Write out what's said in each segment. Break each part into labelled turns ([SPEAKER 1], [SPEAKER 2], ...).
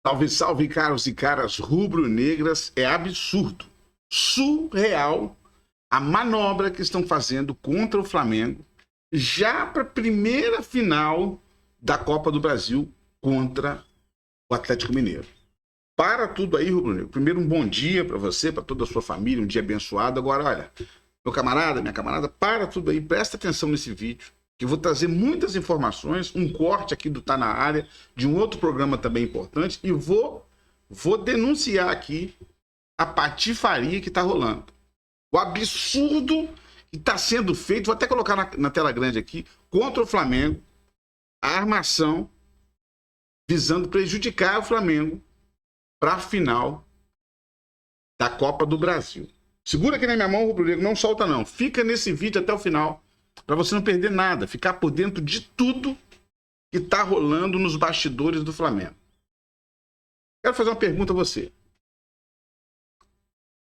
[SPEAKER 1] Salve, salve, caros e caras rubro-negras. É absurdo, surreal a manobra que estão fazendo contra o Flamengo já para a primeira final da Copa do Brasil contra o Atlético Mineiro. Para tudo aí, rubro-negro. Primeiro, um bom dia para você, para toda a sua família, um dia abençoado. Agora, olha, meu camarada, minha camarada, para tudo aí, presta atenção nesse vídeo, que eu vou trazer muitas informações, um corte aqui do Tá Na Área, de um outro programa também importante, e vou denunciar aqui a patifaria que está rolando. O absurdo que está sendo feito, vou até colocar na tela grande aqui, contra o Flamengo, a armação visando prejudicar o Flamengo para a final da Copa do Brasil. Segura aqui na minha mão, rubro-negro, não solta não. Fica nesse vídeo até o final, para você não perder nada, ficar por dentro de tudo que está rolando nos bastidores do Flamengo. Quero fazer uma pergunta a você.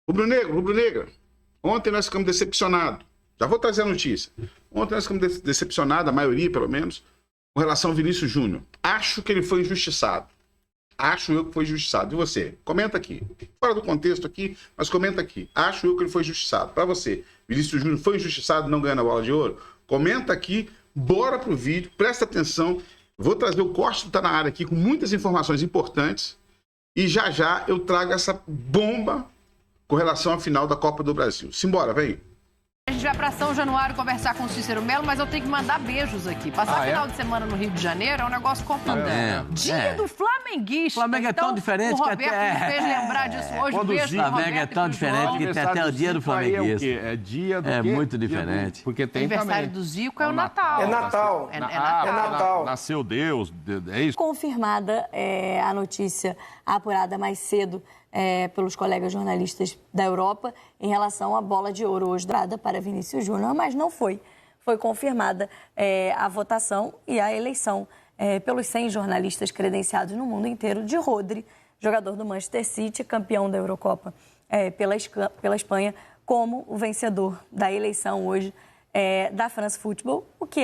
[SPEAKER 1] Rubro-negro, rubro-negra, ontem nós ficamos decepcionados. Já vou trazer a notícia. Ontem nós ficamos decepcionados, a maioria pelo menos, com relação ao Vinícius Júnior. Acho que ele foi injustiçado. Acho eu que foi injustiçado. E você? Comenta aqui. Fora do contexto aqui, mas comenta aqui. Acho eu que ele foi injustiçado. Para você, Vinícius Júnior foi injustiçado não ganhando a bola de ouro? Comenta aqui, bora pro vídeo, presta atenção. Vou trazer o corte do Tá Na Área aqui com muitas informações importantes. E já eu trago essa bomba com relação à final da Copa do Brasil. Simbora, vem.
[SPEAKER 2] A gente vai para São Januário conversar com o Cícero Melo, mas eu tenho que mandar beijos aqui. Passar final de semana no Rio de Janeiro é um negócio complicado. Dia do flamenguista.
[SPEAKER 3] O Flamengo é tão diferente
[SPEAKER 2] o Roberto me fez lembrar disso hoje.
[SPEAKER 3] O Flamengo é tão diferente que tem até o dia do flamenguista.
[SPEAKER 4] É dia do
[SPEAKER 3] É
[SPEAKER 4] quê?
[SPEAKER 3] muito diferente.
[SPEAKER 4] Porque tem
[SPEAKER 2] aniversário
[SPEAKER 4] também.
[SPEAKER 2] do Zico é o Natal.
[SPEAKER 5] É Natal.
[SPEAKER 2] É Natal.
[SPEAKER 4] Nasceu Deus, é isso?
[SPEAKER 6] Confirmada a notícia apurada mais cedo pelos colegas jornalistas da Europa em relação à bola de ouro hoje dada para Vinícius Júnior, mas não foi. Foi confirmada a votação e a eleição pelos 100 jornalistas credenciados no mundo inteiro de Rodri, jogador do Manchester City, campeão da Eurocopa pela Espanha, como o vencedor da eleição hoje da France Football, o que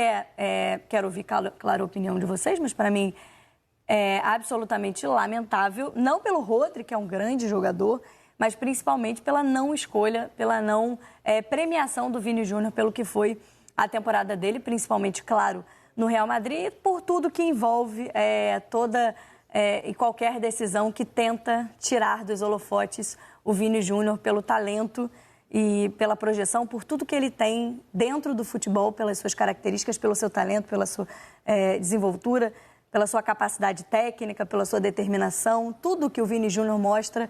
[SPEAKER 6] quero ouvir, claro, a opinião de vocês, mas para mim é absolutamente lamentável, não pelo Rodri, que é um grande jogador, mas principalmente pela não escolha, pela não premiação do Vini Júnior pelo que foi a temporada dele, principalmente, claro, no Real Madrid, por tudo que envolve toda e qualquer decisão que tenta tirar dos holofotes o Vini Júnior pelo talento e pela projeção, por tudo que ele tem dentro do futebol, pelas suas características, pelo seu talento, pela sua desenvoltura, pela sua capacidade técnica, pela sua determinação, tudo que o Vini Júnior mostra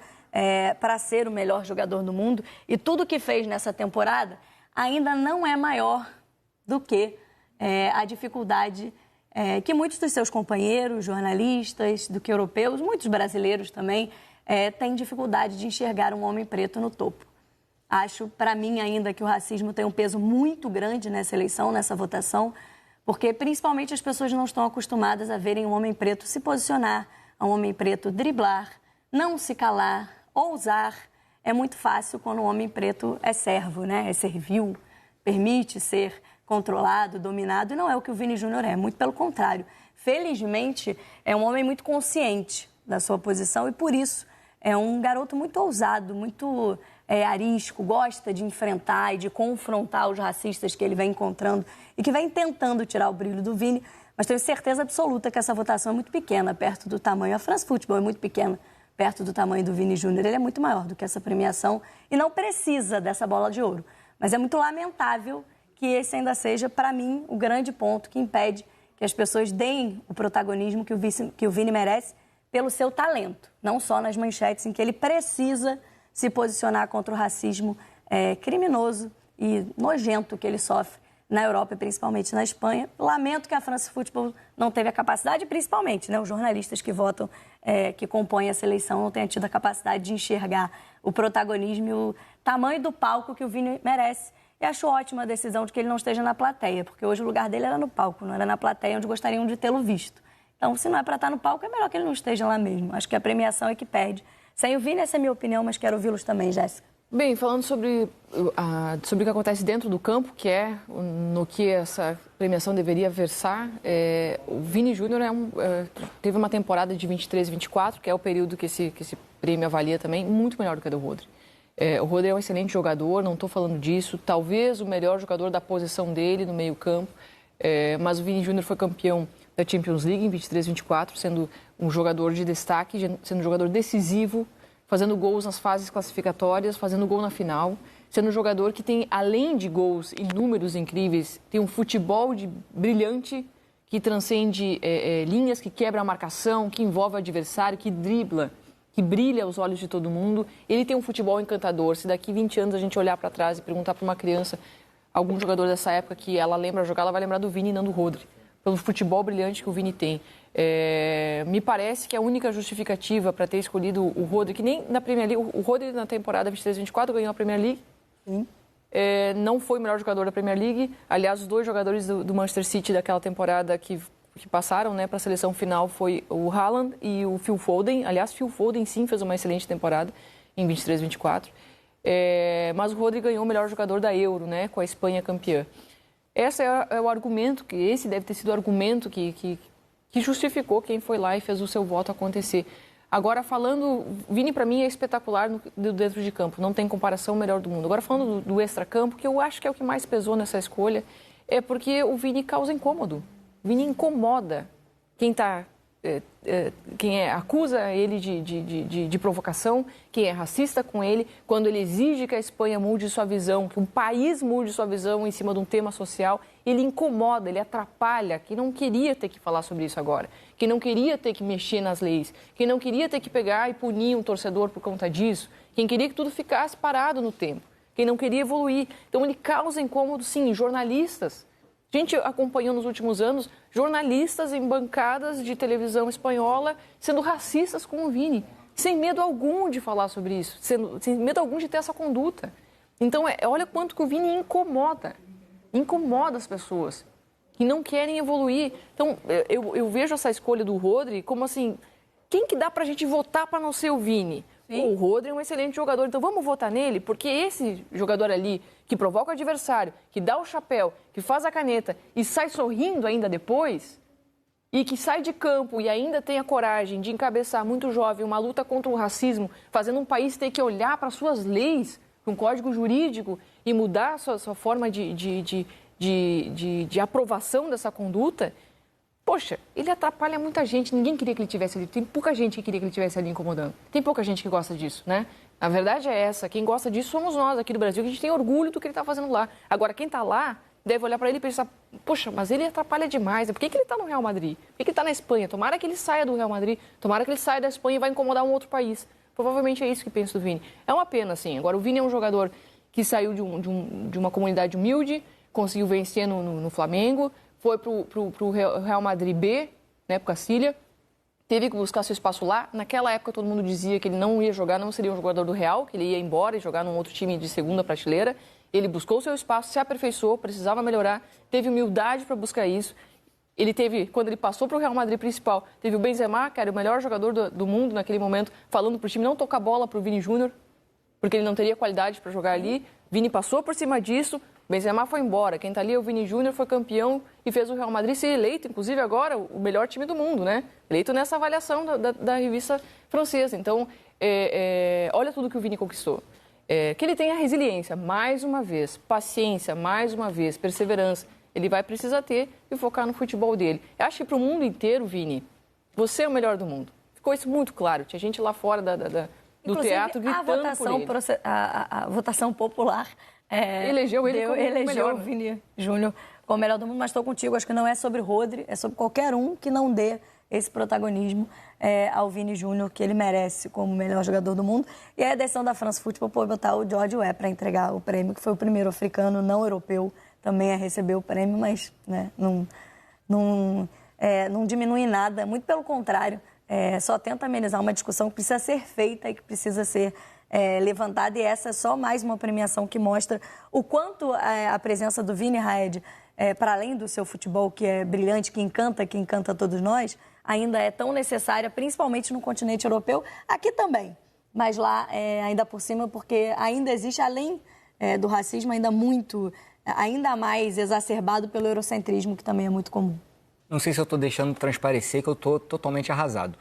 [SPEAKER 6] para ser o melhor jogador do mundo e tudo que fez nessa temporada ainda não é maior do que a dificuldade que muitos dos seus companheiros, jornalistas, do que europeus, muitos brasileiros também, têm dificuldade de enxergar um homem preto no topo. Acho, para mim, ainda que o racismo tem um peso muito grande nessa eleição, nessa votação, porque principalmente as pessoas não estão acostumadas a verem um homem preto se posicionar, a um homem preto driblar, não se calar, ousar. É muito fácil quando um homem preto é servo, né? É servil, permite ser controlado, dominado, e não é o que o Vini Júnior é, muito pelo contrário. Felizmente, é um homem muito consciente da sua posição e, por isso, é um garoto muito ousado, muito arisco, gosta de enfrentar e de confrontar os racistas que ele vem encontrando e que vem tentando tirar o brilho do Vini, mas tenho certeza absoluta que essa votação é muito pequena, perto do tamanho. A France Football é muito pequena, perto do tamanho do Vini Júnior. Ele é muito maior do que essa premiação e não precisa dessa bola de ouro. Mas é muito lamentável que esse ainda seja, para mim, o grande ponto que impede que as pessoas deem o protagonismo que o Vini merece pelo seu talento, não só nas manchetes em que ele precisa se posicionar contra o racismo criminoso e nojento que ele sofre na Europa e principalmente na Espanha. Lamento que a France Football não teve a capacidade, principalmente, né, os jornalistas que votam, que compõem essa eleição, não tenham tido a capacidade de enxergar o protagonismo e o tamanho do palco que o Vini merece. E acho ótima a decisão de que ele não esteja na plateia, porque hoje o lugar dele era no palco, não era na plateia onde gostariam de tê-lo visto. Então, se não é para estar no palco, é melhor que ele não esteja lá mesmo. Acho que a premiação é que perde. Sem o Vini, essa é a minha opinião, mas quero ouvi-los também, Jéssica.
[SPEAKER 5] Bem, falando sobre o que acontece dentro do campo, que é no que essa premiação deveria versar, o Vini Júnior teve uma temporada de 23 e 24, que é o período que esse prêmio avalia também, muito melhor do que a do Rodri. O Rodri é um excelente jogador, não estou falando disso, talvez o melhor jogador da posição dele no meio campo, mas o Vini Júnior foi campeão da Champions League em 23 e 24, sendo um jogador de destaque, sendo um jogador decisivo, fazendo gols nas fases classificatórias, fazendo gol na final, sendo um jogador que tem, além de gols e números incríveis, tem um futebol brilhante, que transcende linhas, que quebra a marcação, que envolve o adversário, que dribla, que brilha aos olhos de todo mundo. Ele tem um futebol encantador. Se daqui 20 anos a gente olhar para trás e perguntar para uma criança, algum jogador dessa época que ela lembra jogar, ela vai lembrar do Vini e não do Rodri, pelo futebol brilhante que o Vini tem. Me parece que a única justificativa para ter escolhido o Rodri, que nem na Premier League, o Rodri na temporada 23-24 ganhou a Premier League, não foi o melhor jogador da Premier League. Aliás, os dois jogadores do Manchester City daquela temporada que passaram, né, para a seleção final foi o Haaland e o Phil Foden. Aliás, Phil Foden sim fez uma excelente temporada em 23-24. Mas o Rodri ganhou o melhor jogador da Euro, né, com a Espanha campeã. Esse é o argumento, esse deve ter sido o argumento que justificou quem foi lá e fez o seu voto acontecer. Agora, falando, Vini para mim é espetacular dentro de campo, não tem comparação, o melhor do mundo. Agora, falando do extracampo, que eu acho que é o que mais pesou nessa escolha, é porque o Vini causa incômodo. O Vini incomoda quem acusa ele de provocação, quem é racista com ele, quando ele exige que a Espanha mude sua visão, que um país mude sua visão em cima de um tema social, ele incomoda, ele atrapalha, que não queria ter que falar sobre isso agora, que não queria ter que mexer nas leis, que não queria ter que pegar e punir um torcedor por conta disso, quem queria que tudo ficasse parado no tempo, quem não queria evoluir. Então ele causa incômodo, sim, em jornalistas. A gente acompanhou nos últimos anos jornalistas em bancadas de televisão espanhola sendo racistas com o Vini, sem medo algum de falar sobre isso, sem medo algum de ter essa conduta. Então, olha quanto que o Vini incomoda as pessoas que não querem evoluir. Então, eu vejo essa escolha do Rodri como assim, quem que dá pra gente votar para não ser o Vini? O Rodri é um excelente jogador, então vamos votar nele, porque esse jogador ali, que provoca o adversário, que dá o chapéu, que faz a caneta e sai sorrindo ainda depois, e que sai de campo e ainda tem a coragem de encabeçar muito jovem uma luta contra o racismo, fazendo um país ter que olhar para suas leis, para um código jurídico e mudar a sua forma de aprovação dessa conduta. Poxa, ele atrapalha muita gente, ninguém queria que ele estivesse ali, tem pouca gente que queria que ele estivesse ali incomodando. Tem pouca gente que gosta disso, né? A verdade é essa, quem gosta disso somos nós aqui do Brasil, que a gente tem orgulho do que ele está fazendo lá. Agora, quem está lá deve olhar para ele e pensar, poxa, mas ele atrapalha demais, por que ele está no Real Madrid? Por que ele está na Espanha? Tomara que ele saia do Real Madrid, tomara que ele saia da Espanha e vai incomodar um outro país. Provavelmente é isso que penso do Vini. É uma pena, sim. Agora, o Vini é um jogador que saiu de uma comunidade humilde, conseguiu vencer no Flamengo, foi para o Real Madrid B, né, para o Castilla, teve que buscar seu espaço lá. Naquela época todo mundo dizia que ele não ia jogar, não seria um jogador do Real, que ele ia embora e jogar num outro time de segunda prateleira. Ele buscou seu espaço, se aperfeiçoou, precisava melhorar, teve humildade para buscar isso. Ele teve, quando ele passou para o Real Madrid principal, teve o Benzema, que era o melhor jogador do mundo naquele momento, falando para o time não tocar bola para o Vini Júnior, porque ele não teria qualidade para jogar ali. Vini passou por cima disso, Benzema foi embora. Quem está ali é o Vini Júnior, foi campeão e fez o Real Madrid ser eleito, inclusive agora, o melhor time do mundo, né? Eleito nessa avaliação da revista francesa. Então, olha tudo que o Vini conquistou. Que ele tenha resiliência, mais uma vez, paciência, mais uma vez, perseverança. Ele vai precisar ter e focar no futebol dele. Eu acho que para o mundo inteiro, Vini, você é o melhor do mundo. Ficou isso muito claro. Tinha gente lá fora do teatro gritando por ele.
[SPEAKER 6] A votação popular
[SPEAKER 5] elegeu ele como o melhor.
[SPEAKER 6] O Vini Júnior como o melhor do mundo, mas estou contigo. Acho que não é sobre Rodri, é sobre qualquer um que não dê esse protagonismo ao Vini Júnior, que ele merece como o melhor jogador do mundo. E a redação da France Football pôde botar o George Weah para entregar o prêmio, que foi o primeiro africano não europeu também a receber o prêmio, mas né, não diminui nada, muito pelo contrário, só tenta amenizar uma discussão que precisa ser feita e que precisa ser levantada, e essa é só mais uma premiação que mostra o quanto a presença do Vini Raed, para além do seu futebol que é brilhante, que encanta todos nós, ainda é tão necessária, principalmente no continente europeu, aqui também. mas lá, ainda por cima, porque ainda existe, além do racismo, ainda mais exacerbado pelo eurocentrismo, que também é muito comum.
[SPEAKER 7] Não sei se eu estou deixando transparecer que eu estou totalmente arrasado.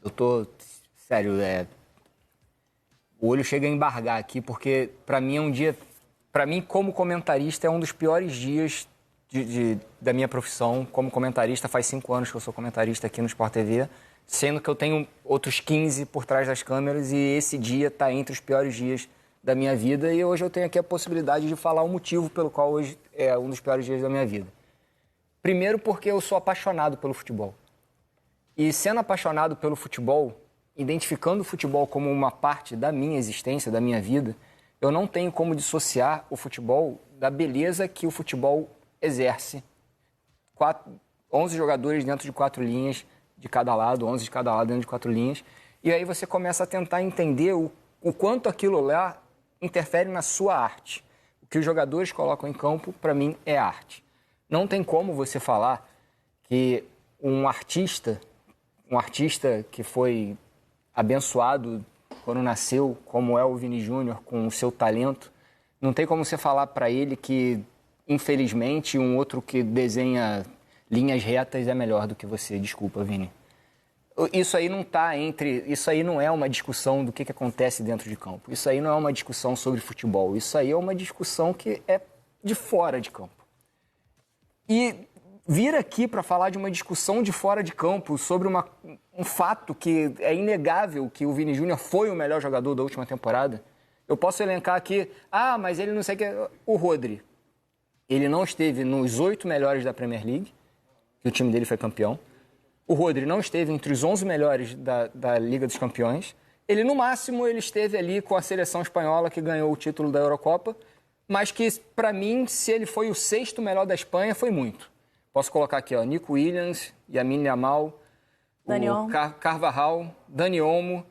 [SPEAKER 7] Eu estou, sério, o olho chega a embargar aqui, porque para mim é um dia, para mim como comentarista é um dos piores dias da minha profissão como comentarista. Faz 5 anos que eu sou comentarista aqui no Sport TV, sendo que eu tenho outros 15 por trás das câmeras e esse dia está entre os piores dias da minha vida e hoje eu tenho aqui a possibilidade de falar o motivo pelo qual hoje é um dos piores dias da minha vida. Primeiro porque eu sou apaixonado pelo futebol. E sendo apaixonado pelo futebol, identificando o futebol como uma parte da minha existência, da minha vida, eu não tenho como dissociar o futebol da beleza que o futebol exerce. 11 jogadores dentro de 4 linhas de cada lado, 11 de cada lado dentro de 4 linhas. E aí você começa a tentar entender o quanto aquilo lá interfere na sua arte. O que os jogadores colocam em campo, para mim, é arte. Não tem como você falar que um artista que foi abençoado quando nasceu, como é o Vini Júnior, com o seu talento, não tem como você falar para ele que, infelizmente, um outro que desenha linhas retas é melhor do que você. Desculpa, Vini. Isso aí isso aí não é uma discussão do que acontece dentro de campo. Isso aí não é uma discussão sobre futebol. Isso aí é uma discussão que é de fora de campo. E vir aqui para falar de uma discussão de fora de campo sobre um fato que é inegável, que o Vini Júnior foi o melhor jogador da última temporada, eu posso elencar aqui, mas ele não sei o que... O Rodri, ele não esteve nos 8 melhores da Premier League, que o time dele foi campeão. O Rodri não esteve entre os 11 melhores da Liga dos Campeões. Ele, no máximo, ele esteve ali com a seleção espanhola que ganhou o título da Eurocopa, mas que, para mim, se ele foi o 6º melhor da Espanha, foi muito. Posso colocar aqui, Nico Williams, Lamine Yamal, Carvajal, Dani Olmo.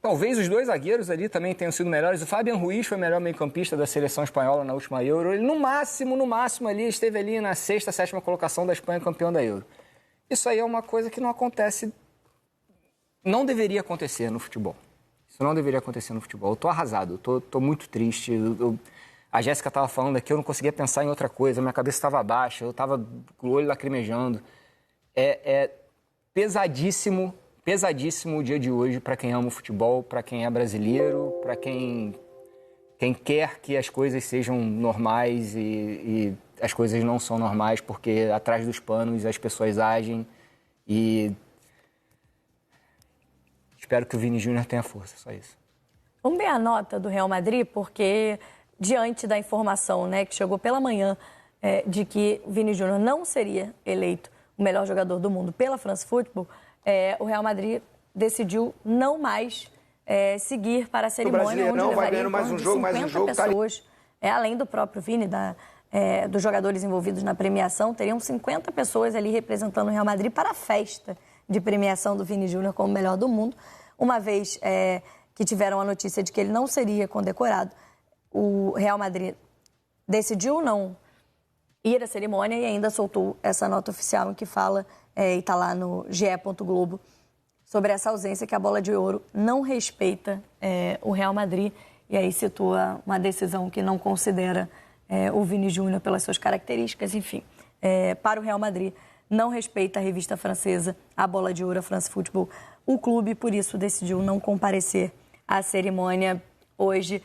[SPEAKER 7] Talvez os 2 zagueiros ali também tenham sido melhores. O Fabian Ruiz foi o melhor meio-campista da seleção espanhola na última Euro. Ele, no máximo, ali, esteve ali na 6ª, 7ª colocação da Espanha, campeão da Euro. Isso aí é uma coisa que não acontece, não deveria acontecer no futebol. Isso não deveria acontecer no futebol. Eu tô arrasado, eu tô muito triste. A Jéssica estava falando aqui, eu não conseguia pensar em outra coisa, minha cabeça estava baixa, eu estava com o olho lacrimejando. É pesadíssimo o dia de hoje para quem ama o futebol, para quem é brasileiro, para quem quer que as coisas sejam normais e as coisas não são normais porque atrás dos panos as pessoas agem e espero que o Vini Júnior tenha força, só isso.
[SPEAKER 6] Vamos ver a nota do Real Madrid, porque diante da informação, né, que chegou pela manhã de que o Vini Júnior não seria eleito o melhor jogador do mundo pela France Football, o Real Madrid decidiu não mais seguir para a cerimônia, onde levaria mais um jogo, 50 pessoas, além do próprio Vini, dos jogadores envolvidos na premiação, teriam 50 pessoas ali representando o Real Madrid para a festa de premiação do Vini Júnior como melhor do mundo, uma vez que tiveram a notícia de que ele não seria condecorado. O Real Madrid decidiu não ir à cerimônia e ainda soltou essa nota oficial em que fala, e está lá no ge.globo, sobre essa ausência, que a Bola de Ouro não respeita o Real Madrid, e aí situa uma decisão que não considera o Vini Júnior pelas suas características, enfim. Para o Real Madrid, não respeita a revista francesa, a Bola de Ouro, a France Football. O clube, por isso, decidiu não comparecer à cerimônia hoje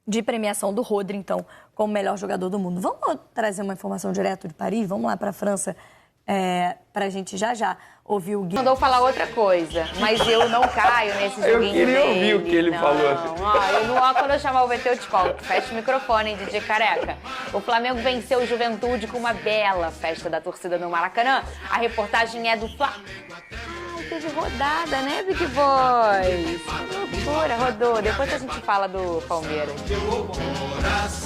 [SPEAKER 6] de premiação do Rodri, então, como melhor jogador do mundo. Vamos trazer uma informação direto de Paris? Vamos lá para a França, para a gente já ouvir o Gui.
[SPEAKER 8] Mandou falar outra coisa, mas eu não caio nesse joguinho dele.
[SPEAKER 9] Eu queria ouvir o que ele falou.
[SPEAKER 8] Quando eu chamar o VT, eu te conto. Fecha o microfone, DJ Careca. O Flamengo venceu o Juventude com uma bela festa da torcida no Maracanã. A reportagem é do teve rodada, né, Big Boys? Que loucura, rodou. Depois a gente fala do Palmeiras.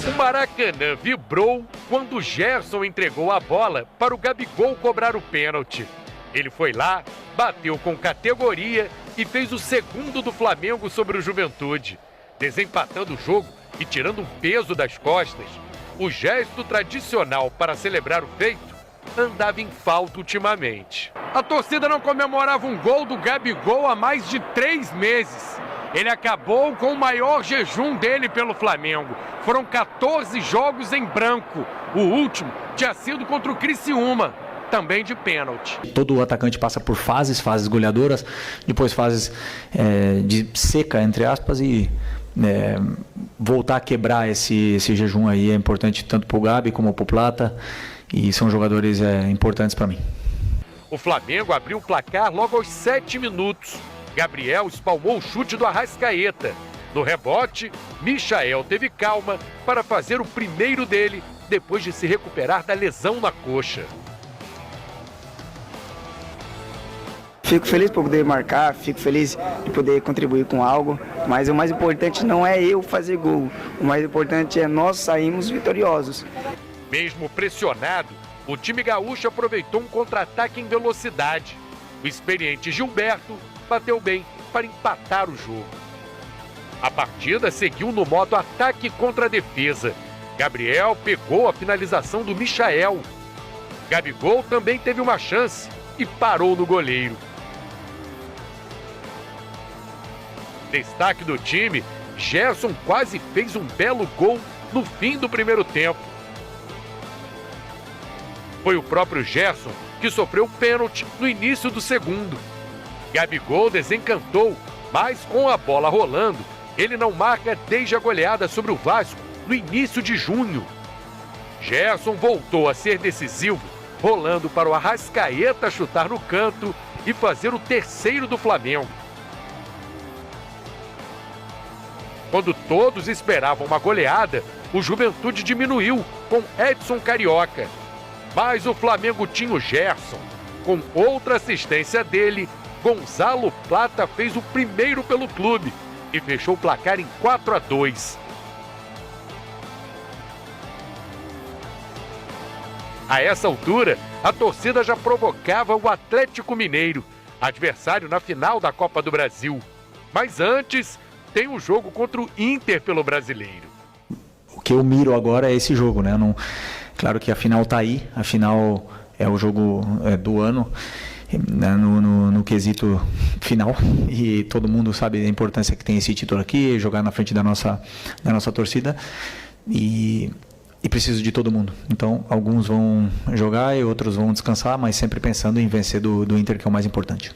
[SPEAKER 10] O Maracanã vibrou quando o Gerson entregou a bola para o Gabigol cobrar o pênalti. Ele foi lá, bateu com categoria e fez o 2º do Flamengo sobre o Juventude, desempatando o jogo e tirando um peso das costas. O gesto tradicional para celebrar o feito andava em falta ultimamente. A torcida não comemorava um gol do Gabigol há mais de 3 meses. Ele acabou com o maior jejum dele pelo Flamengo. Foram 14 jogos em branco. O último tinha sido contra o Criciúma, também de pênalti.
[SPEAKER 9] Todo atacante passa por fases goleadoras, depois fases de seca, entre aspas, e voltar a quebrar esse jejum aí é importante tanto para o Gabi como para o Plata, e são jogadores importantes para mim.
[SPEAKER 10] O Flamengo abriu o placar logo aos 7 minutos. Gabriel espalmou o chute do Arrascaeta. No rebote, Michael teve calma para fazer o primeiro dele depois de se recuperar da lesão na coxa.
[SPEAKER 11] Fico feliz por poder marcar, fico feliz de poder contribuir com algo, mas o mais importante não é eu fazer gol, o mais importante é nós sairmos vitoriosos.
[SPEAKER 10] Mesmo pressionado, o time gaúcho aproveitou um contra-ataque em velocidade. O experiente Gilberto bateu bem para empatar o jogo. A partida seguiu no modo ataque contra a defesa. Gabriel pegou a finalização do Michael. Gabigol também teve uma chance e parou no goleiro. Destaque do time, Gerson quase fez um belo gol no fim do primeiro tempo. Foi o próprio Gerson que sofreu o pênalti no início do segundo. Gabigol desencantou, mas com a bola rolando, ele não marca desde a goleada sobre o Vasco no início de junho. Gerson voltou a ser decisivo, rolando para o Arrascaeta chutar no canto e fazer o terceiro do Flamengo. Quando todos esperavam uma goleada, o Juventude diminuiu com Edson Carioca. Mas o Flamengo tinha o Gerson. Com outra assistência dele, Gonzalo Plata fez o primeiro pelo clube e fechou o placar em 4-2. A essa altura, a torcida já provocava o Atlético Mineiro, adversário na final da Copa do Brasil. Mas antes, tem um jogo contra o Inter pelo Brasileiro.
[SPEAKER 9] O que eu miro agora é esse jogo, né? Claro que a final está aí, a final é o jogo do ano, né? no quesito final, e todo mundo sabe da importância que tem esse título aqui, jogar na frente da nossa torcida, e preciso de todo mundo. Então, alguns vão jogar e outros vão descansar, mas sempre pensando em vencer do Inter, que é o mais importante.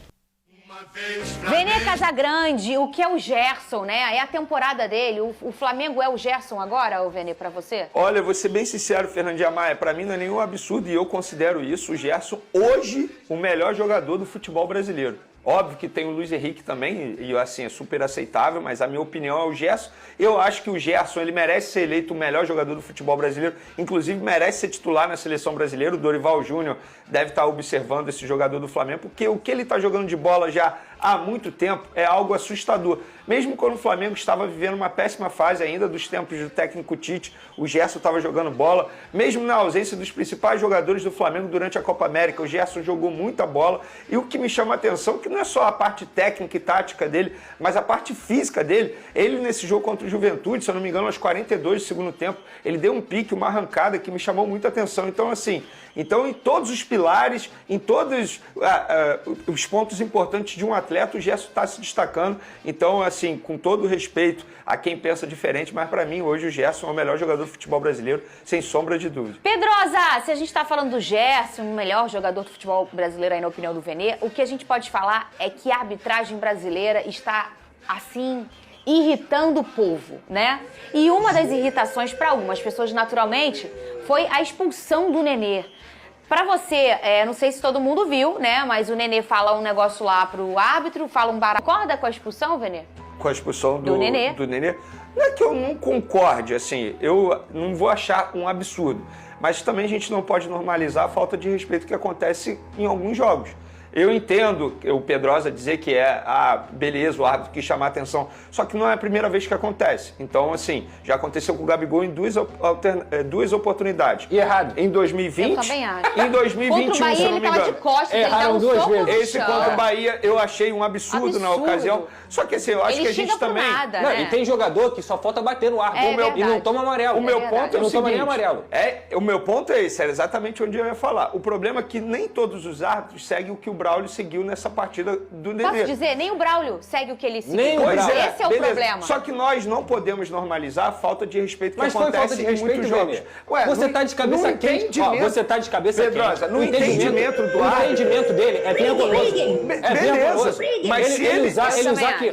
[SPEAKER 8] Vene Casagrande, o que é o Gerson, né? É a temporada dele. O Flamengo é o Gerson agora, o Vene, pra você?
[SPEAKER 12] Olha, vou ser bem sincero, Fernandinha Maia, pra mim não é nenhum absurdo e eu considero isso, o Gerson, hoje, o melhor jogador do futebol brasileiro. Óbvio que tem o Luiz Henrique também, e assim, é super aceitável, mas a minha opinião é o Gerson. Eu acho que o Gerson, ele merece ser eleito o melhor jogador do futebol brasileiro, inclusive merece ser titular na seleção brasileira. O Dorival Júnior deve estar observando esse jogador do Flamengo, porque o que ele está jogando de bola já há muito tempo é algo assustador. Mesmo quando o Flamengo estava vivendo uma péssima fase ainda dos tempos do técnico Tite, o Gerson estava jogando bola. Mesmo na ausência dos principais jogadores do Flamengo durante a Copa América, o Gerson jogou muita bola. E o que me chama a atenção é que não é só a parte técnica e tática dele, mas a parte física dele. Ele, nesse jogo contra o Juventude, se eu não me engano, aos 42 do segundo tempo, ele deu um pique, uma arrancada que me chamou muita atenção. Então, assim, em todos os pilares, em todos os pontos importantes de um atleta, o Gerson está se destacando. Então, assim, com todo o respeito a quem pensa diferente, mas para mim, hoje, o Gerson é o melhor jogador do futebol brasileiro, sem sombra de dúvida.
[SPEAKER 8] Pedrosa, se a gente está falando do Gerson, o melhor jogador do futebol brasileiro aí na opinião do Vene, o que a gente pode falar é que a arbitragem brasileira está, assim, irritando o povo, né? E uma das irritações para algumas pessoas, naturalmente, foi a expulsão do Nenê. Pra você, não sei se todo mundo viu, né? Mas o Nenê fala um negócio lá pro árbitro, fala um barato. Concorda com a expulsão, Vene?
[SPEAKER 12] Com a expulsão do Nenê? Não é que eu não concorde, assim, eu não vou achar um absurdo. Mas também a gente não pode normalizar a falta de respeito que acontece em alguns jogos. Eu entendo o Pedrosa dizer que beleza, o árbitro quis chamar a atenção, só que não é a primeira vez que acontece. Então, assim, já aconteceu com o Gabigol em duas oportunidades.
[SPEAKER 13] E errado.
[SPEAKER 12] Em 2020
[SPEAKER 8] eu também acho.
[SPEAKER 12] em 2021,
[SPEAKER 8] contra o Bahia,
[SPEAKER 12] se eu não me engano.
[SPEAKER 8] Ele tava de costas,
[SPEAKER 13] Erraram
[SPEAKER 8] ele dá um
[SPEAKER 13] duas
[SPEAKER 8] soco
[SPEAKER 13] vezes.
[SPEAKER 8] no
[SPEAKER 12] Esse
[SPEAKER 8] chão.
[SPEAKER 12] contra o Bahia eu achei um absurdo na ocasião. Só que assim, eu acho
[SPEAKER 8] Ele
[SPEAKER 12] que a gente
[SPEAKER 8] xinga por
[SPEAKER 12] também...
[SPEAKER 8] nada,
[SPEAKER 13] Não,
[SPEAKER 8] né?
[SPEAKER 13] e tem jogador que só falta bater no árbitro
[SPEAKER 8] É
[SPEAKER 13] e não toma amarelo.
[SPEAKER 12] O meu ponto é o
[SPEAKER 13] não toma nem
[SPEAKER 12] seguinte,
[SPEAKER 13] amarelo.
[SPEAKER 12] o meu ponto é esse, era exatamente onde eu ia falar. O problema é que nem todos os árbitros seguem o que o Braulio seguiu nessa partida do Nenê.
[SPEAKER 8] Posso dizer, nem o Braulio segue o que ele seguiu.
[SPEAKER 13] Nem o
[SPEAKER 12] Pois
[SPEAKER 13] Braulio.
[SPEAKER 8] Esse é o
[SPEAKER 12] beleza.
[SPEAKER 8] problema.
[SPEAKER 12] Só que nós não podemos normalizar a falta de respeito que
[SPEAKER 13] Mas foi
[SPEAKER 12] acontece
[SPEAKER 13] falta de
[SPEAKER 12] em
[SPEAKER 13] respeito,
[SPEAKER 12] muitos jogos.
[SPEAKER 13] Ué, você tá de cabeça quente. Ó, você tá de cabeça
[SPEAKER 12] Pedrosa,
[SPEAKER 13] quente.
[SPEAKER 12] no entendimento do
[SPEAKER 13] O
[SPEAKER 12] árbitro...
[SPEAKER 13] entendimento dele é vergonhoso. É vergonhoso.
[SPEAKER 12] Mas se ele
[SPEAKER 13] usar
[SPEAKER 8] também
[SPEAKER 13] que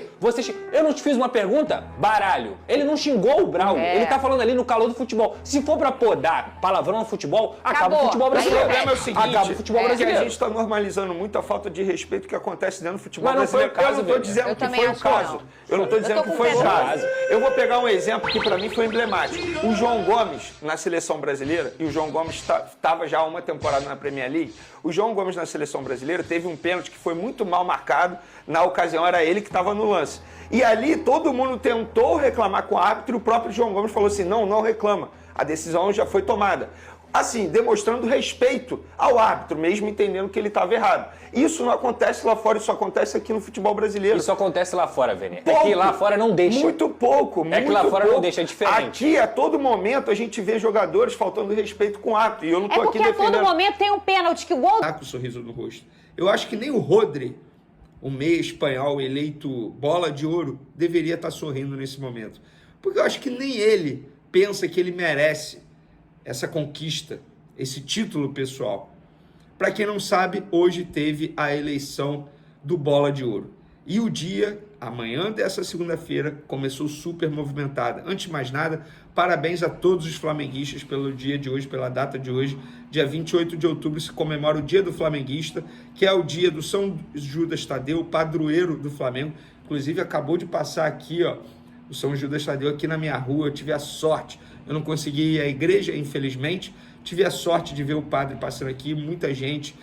[SPEAKER 13] eu não te fiz uma pergunta, baralho. Ele não xingou o Braulio. Ele tá falando ali no calor do futebol. Se for pra podar palavrão no futebol, acaba o futebol
[SPEAKER 12] O
[SPEAKER 13] brasileiro.
[SPEAKER 12] problema é o seguinte,
[SPEAKER 13] acaba o futebol
[SPEAKER 12] que
[SPEAKER 13] brasileiro.
[SPEAKER 12] a gente está normalizando muito a falta de respeito que acontece dentro do futebol
[SPEAKER 13] Mas não foi
[SPEAKER 12] brasileiro.
[SPEAKER 13] o caso,
[SPEAKER 12] Eu não estou
[SPEAKER 13] Vini.
[SPEAKER 12] dizendo
[SPEAKER 8] Eu
[SPEAKER 12] que
[SPEAKER 8] também
[SPEAKER 12] foi o
[SPEAKER 8] acho que
[SPEAKER 12] caso.
[SPEAKER 8] não.
[SPEAKER 12] Eu não estou dizendo
[SPEAKER 8] tô
[SPEAKER 12] que
[SPEAKER 8] com
[SPEAKER 12] foi o
[SPEAKER 8] pé
[SPEAKER 12] caso. Eu vou pegar um exemplo que para mim foi emblemático. O João Gomes na seleção brasileira, e o João Gomes estava já há uma temporada na Premier League, o João Gomes na seleção brasileira teve um pênalti que foi muito mal marcado. Na ocasião era ele que estava no lance. E ali todo mundo tentou reclamar com o árbitro e o próprio João Gomes falou assim, não reclama. A decisão já foi tomada. Assim, demonstrando respeito ao árbitro, mesmo entendendo que ele estava errado. Isso não acontece lá fora, isso acontece aqui no futebol brasileiro.
[SPEAKER 13] Isso acontece lá fora, Vene.
[SPEAKER 12] Pouco,
[SPEAKER 13] É que lá fora não deixa.
[SPEAKER 12] Muito pouco.
[SPEAKER 13] É que lá fora não deixa, é diferente.
[SPEAKER 12] Aqui, a todo momento, a gente vê jogadores faltando respeito com o árbitro. E eu não
[SPEAKER 8] É
[SPEAKER 12] tô aqui
[SPEAKER 8] porque a
[SPEAKER 12] defendendo...
[SPEAKER 8] todo momento tem um pênalti que o gol...
[SPEAKER 14] Tá com o sorriso no rosto. Eu acho que nem o Rodri, o meia espanhol eleito bola de ouro, deveria estar sorrindo nesse momento. Porque eu acho que nem ele pensa que ele merece essa conquista, esse título pessoal. Para quem não sabe, hoje teve a eleição do Bola de Ouro. E o dia, amanhã dessa segunda-feira, começou super movimentada. Antes de mais nada, parabéns a todos os flamenguistas pelo dia de hoje, pela data de hoje. Dia 28 de outubro se comemora o Dia do Flamenguista, que é o dia do São Judas Tadeu, padroeiro do Flamengo. Inclusive, acabou de passar aqui, ó, o São Judas Tadeu aqui na minha rua. Eu tive a sorte, eu não consegui ir à igreja, infelizmente. Tive a sorte de ver o padre passando aqui, muita gente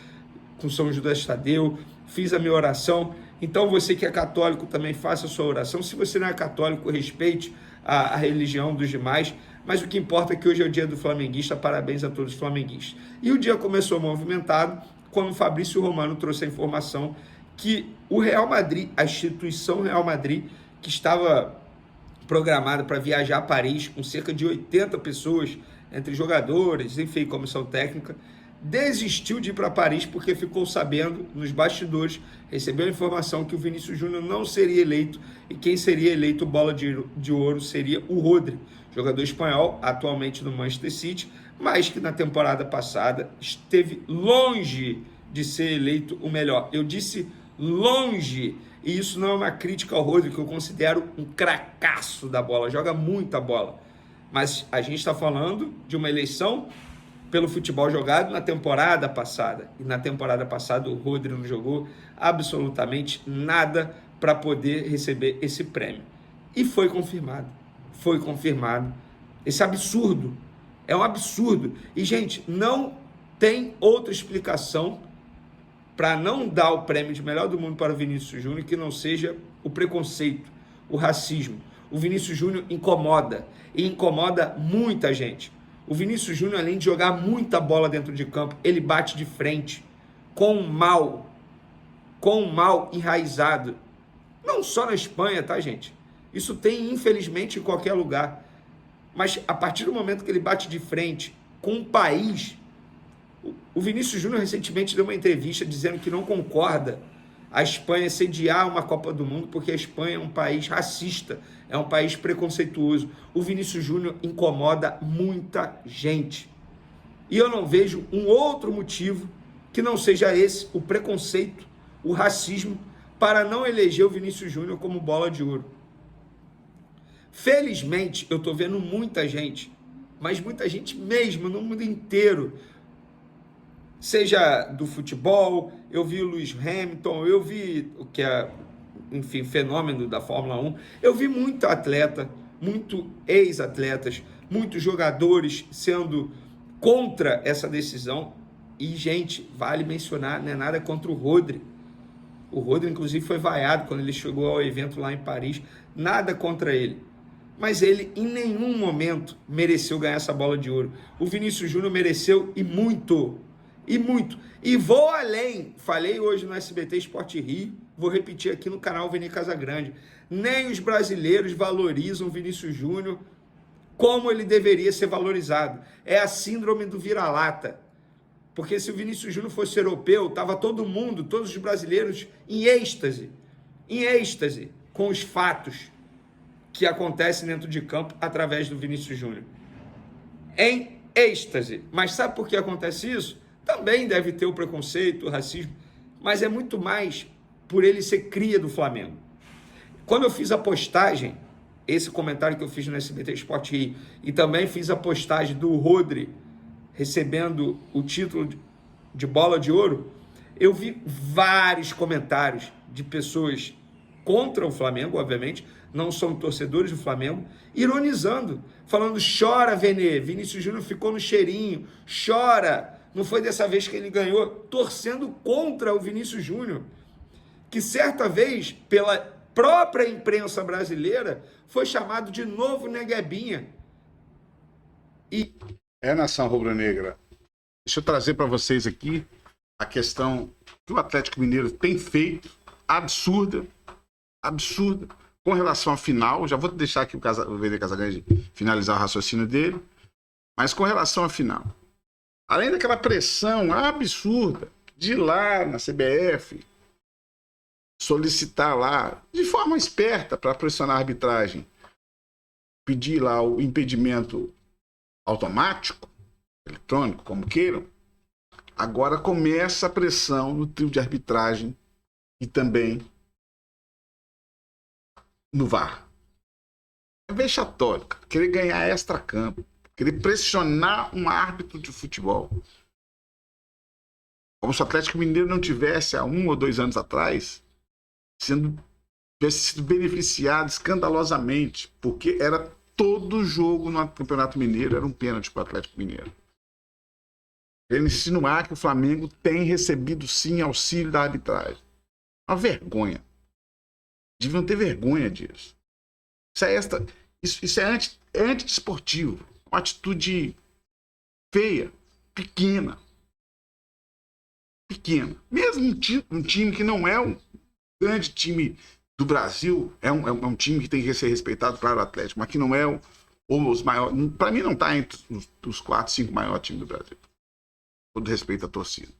[SPEAKER 14] com São Judas Tadeu. Fiz a minha oração. Então, você que é católico também faça a sua oração. Se você não é católico, respeite a religião dos demais. Mas o que importa é que hoje é o dia do flamenguista. Parabéns a todos os flamenguistas. E o dia começou movimentado quando o Fabrício Romano trouxe a informação que o Real Madrid, a instituição Real Madrid, que estava programada para viajar a Paris com cerca de 80 pessoas, entre jogadores, enfim, comissão técnica, desistiu de ir para Paris porque ficou sabendo, nos bastidores, recebeu a informação que o Vinícius Júnior não seria eleito e quem seria eleito bola de ouro seria o Rodri, jogador espanhol, atualmente no Manchester City, mas que na temporada passada esteve longe de ser eleito o melhor. Eu disse longe, e isso não é uma crítica ao Rodri, que eu considero um cracaço da bola, joga muita bola. Mas a gente está falando de uma eleição pelo futebol jogado na temporada passada. E na temporada passada o Rodri não jogou absolutamente nada para poder receber esse prêmio. E foi confirmado. Foi confirmado. Esse absurdo. É um absurdo. E, gente, não tem outra explicação para não dar o prêmio de melhor do mundo para o Vinícius Júnior que não seja o preconceito, o racismo. O Vinícius Júnior incomoda. E incomoda muita gente. O Vinícius Júnior, além de jogar muita bola dentro de campo, ele bate de frente com um mal enraizado. Não só na Espanha, tá, gente? Isso tem, infelizmente, em qualquer lugar. Mas a partir do momento que ele bate de frente com um país... O Vinícius Júnior recentemente deu uma entrevista dizendo que não concorda a Espanha sediar uma Copa do Mundo porque a Espanha é um país racista, é um país preconceituoso. O Vinícius Júnior incomoda muita gente. E eu não vejo um outro motivo que não seja esse, o preconceito, o racismo, para não eleger o Vinícius Júnior como bola de ouro. Felizmente, eu estou vendo muita gente, mas muita gente mesmo, no mundo inteiro, seja do futebol, eu vi o Lewis Hamilton, eu vi o que é, enfim, fenômeno da Fórmula 1, eu vi muito atleta, muito ex-atletas, muitos jogadores sendo contra essa decisão, E, gente, vale mencionar, não é nada contra o Rodri. O Rodri, inclusive, foi vaiado quando ele chegou ao evento lá em Paris. Nada contra ele. Mas ele, em nenhum momento, mereceu ganhar essa bola de ouro. O Vinícius Júnior mereceu e muito. E muito. E vou além. Falei hoje no SBT Sport Rio, vou repetir aqui no canal Vini Casagrande. Nem os brasileiros valorizam o Vinícius Júnior como ele deveria ser valorizado. É a síndrome do vira-lata. Porque se o Vinícius Júnior fosse europeu, estava todo mundo, todos os brasileiros, em êxtase com os fatos que acontecem dentro de campo através do Vinícius Júnior. Em êxtase. Mas sabe por que acontece isso? Também deve ter o preconceito, o racismo, mas é muito mais por ele ser cria do Flamengo. Quando eu fiz a postagem, esse comentário que eu fiz no SBT Sport Rio, e também fiz a postagem do Rodri recebendo o título de bola de ouro, eu vi vários comentários de pessoas contra o Flamengo, obviamente, não são torcedores do Flamengo, ironizando, falando, chora, Vene, Vinícius Júnior ficou no cheirinho, chora, não foi dessa vez que ele ganhou, torcendo contra o Vinícius Júnior, que certa vez, pela própria imprensa brasileira, foi chamado de novo Neguebinha.
[SPEAKER 1] Nação rubro-negra, deixa eu trazer para vocês aqui a questão que o Atlético Mineiro tem feito, absurda, com relação à final. Já vou deixar aqui o Vene Casagrande finalizar o raciocínio dele, mas com relação à final. Além daquela pressão absurda de ir lá na CBF, solicitar lá, de forma esperta, para pressionar a arbitragem, pedir lá o impedimento automático, eletrônico, como queiram, agora começa a pressão no trio de arbitragem e também no VAR. É vexatório, querer ganhar extra-campo, querer pressionar um árbitro de futebol. Como se o Atlético Mineiro não tivesse, há 1 ou 2 anos atrás, tivesse sido beneficiado escandalosamente, porque era todo jogo no Campeonato Mineiro, era um pênalti para o Atlético Mineiro. Ele insinuar que o Flamengo tem recebido, sim, auxílio da arbitragem. Uma vergonha. Deviam ter vergonha disso. Isso é antidesportivo. Uma atitude feia, pequena. Mesmo um time que não é um grande time do Brasil, é um time que tem que ser respeitado, claro, o Atlético, mas que não é os maiores. Para mim, não está entre os 4, 5 maiores times do Brasil. Todo respeito à torcida.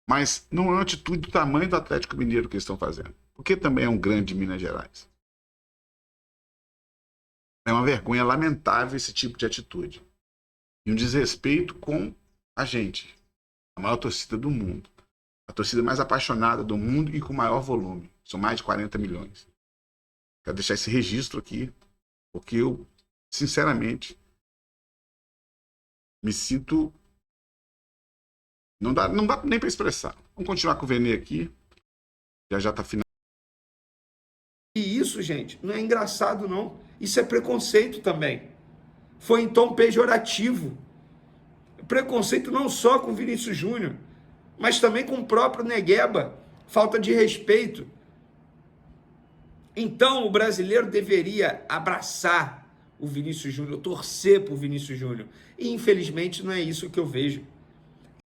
[SPEAKER 1] Mas não é uma atitude do tamanho do Atlético Mineiro que eles estão fazendo. Porque também é um grande de Minas Gerais. É uma vergonha lamentável esse tipo de atitude. E um desrespeito com a gente. A maior torcida do mundo. A torcida mais apaixonada do mundo e com maior volume. São mais de 40 milhões. Quero deixar esse registro aqui, porque eu, sinceramente, me sinto... Não dá nem para expressar. Vamos continuar com o Vene aqui. Já está final.
[SPEAKER 14] E isso, gente, não é engraçado, não. Isso é preconceito também. Foi em tom pejorativo. Preconceito não só com Vinícius Júnior, mas também com o próprio Negueba. Falta de respeito. Então, o brasileiro deveria abraçar o Vinícius Júnior, torcer por Vinícius Júnior. E, infelizmente, não é isso que eu vejo.